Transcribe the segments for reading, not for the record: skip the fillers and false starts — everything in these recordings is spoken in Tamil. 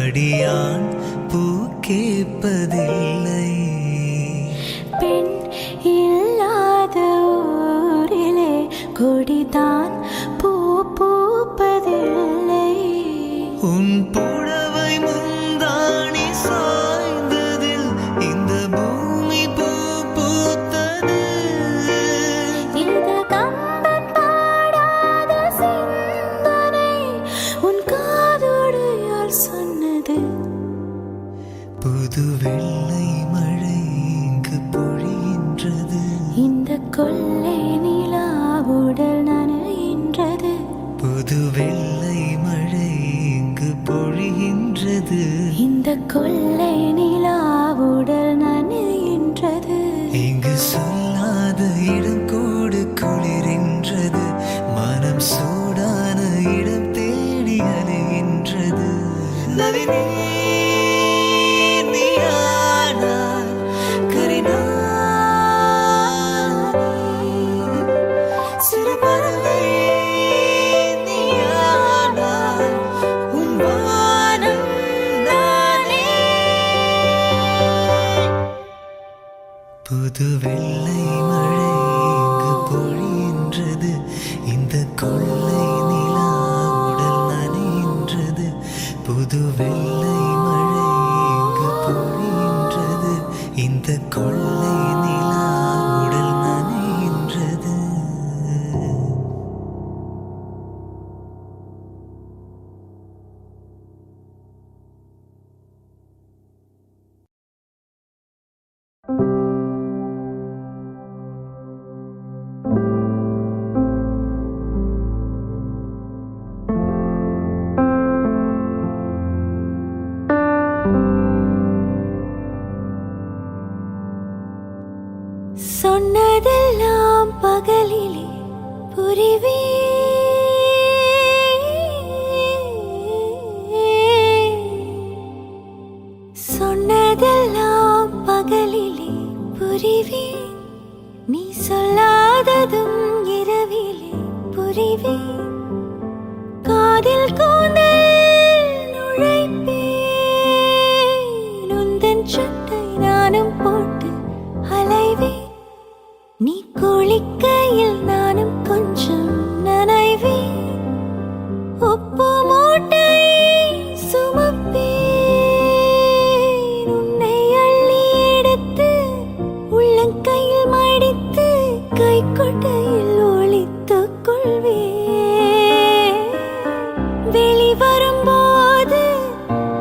அடியான் பூ கேட்பதில்லை. பெண் இல்லாத ஊரிலே கொடிதான் பூ பூப்பதில்லை. உன் புடவை முந்தாணி சாய்ந்ததில் இந்த பூமி பூ பூத்தது. இது கம்பன் பாடாத சிந்தனை உன் காதோடு யார் சொன்னது? புது வெள்ளை மழை இங்கு பொழிகின்றது. இந்த கொள்ளை நிலா உடல் நனைகின்றது. புது வெள்ளை மழை இங்கு பொழிகின்றது. இந்த கொள்ளை நிலா உடல் நனைகின்றது. இங்கு சொல்லாத இடம் கூடு குளிரின்றது. மனம் சூடான இடம் தேடி அலைகின்றது. நளினி புது வெள்ளை மழை இங்கு பொழிகின்றது. இந்த கொள்ளை நிலா உடல் நனைகின்றது. புது வெள்ளை மழை இங்கு பொழிகின்றது. இந்த கொள்ளை நிலா உடல் நனைகின்றது. சொன்னதெல்லாம் பகலிலே புரிவே. சொன்னதெல்லாம் பகலிலே புரிவே. நீ சொல்லாததும் இரவிலே புரிவே. காதில் கூந்தல் நுழைப்பேன். உந்தன் சட்டை நானும் போட்டு அலைவேன். நீ குளிக்கையில் நானும் கொஞ்சம் நனைவேன். உப்பு மூட்டை சுமப்பேன். உன்னை அள்ளி எடுத்து உள்ளங்கையில் மடித்து கைக்கொட்டையில் ஒளித்துக் கொள்வேன். வெளிவரும்போது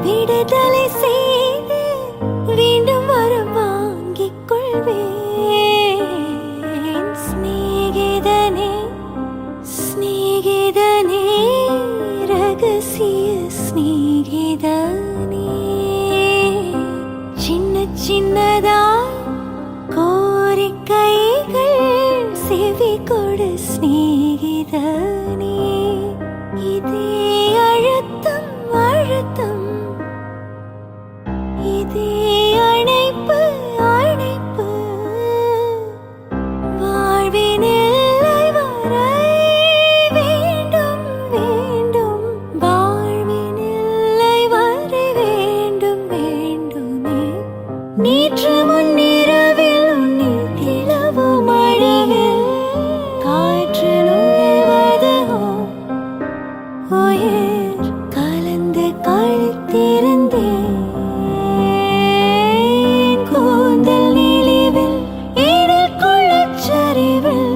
விடுதலை செய்து மீண்டும் வர வாங்கிக் கொள்வேன். ஸ்நேகிதனே ரகசிய ஸ்நேகிதனே. சின்ன சின்னதா கோரிக்கைகள் செவி கொடு ஸ்நேகிதனே. இதே அழுத்தம் அழுத்தம் இதே அணைப்பு அணைப்பு. வாழ்வின் எல்லை வரை வேண்டும் வேண்டும். வாழ்வின் எல்லை வரை வேண்டும் வேண்டுமே. நேற்று முன்னிரவில் உன்னில் திலவும் அழகில் காற்று நுழைவது உயிர் கலந்து கழித்திருந்தேன். கூந்தல் நெளிவில் இடல் கொள்ளச்சரிவில்.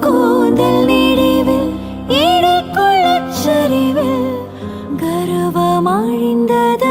கூந்தல் நெளிவில் இடல் கொள்ளச்சரிவில். கர்வம் அழிந்தது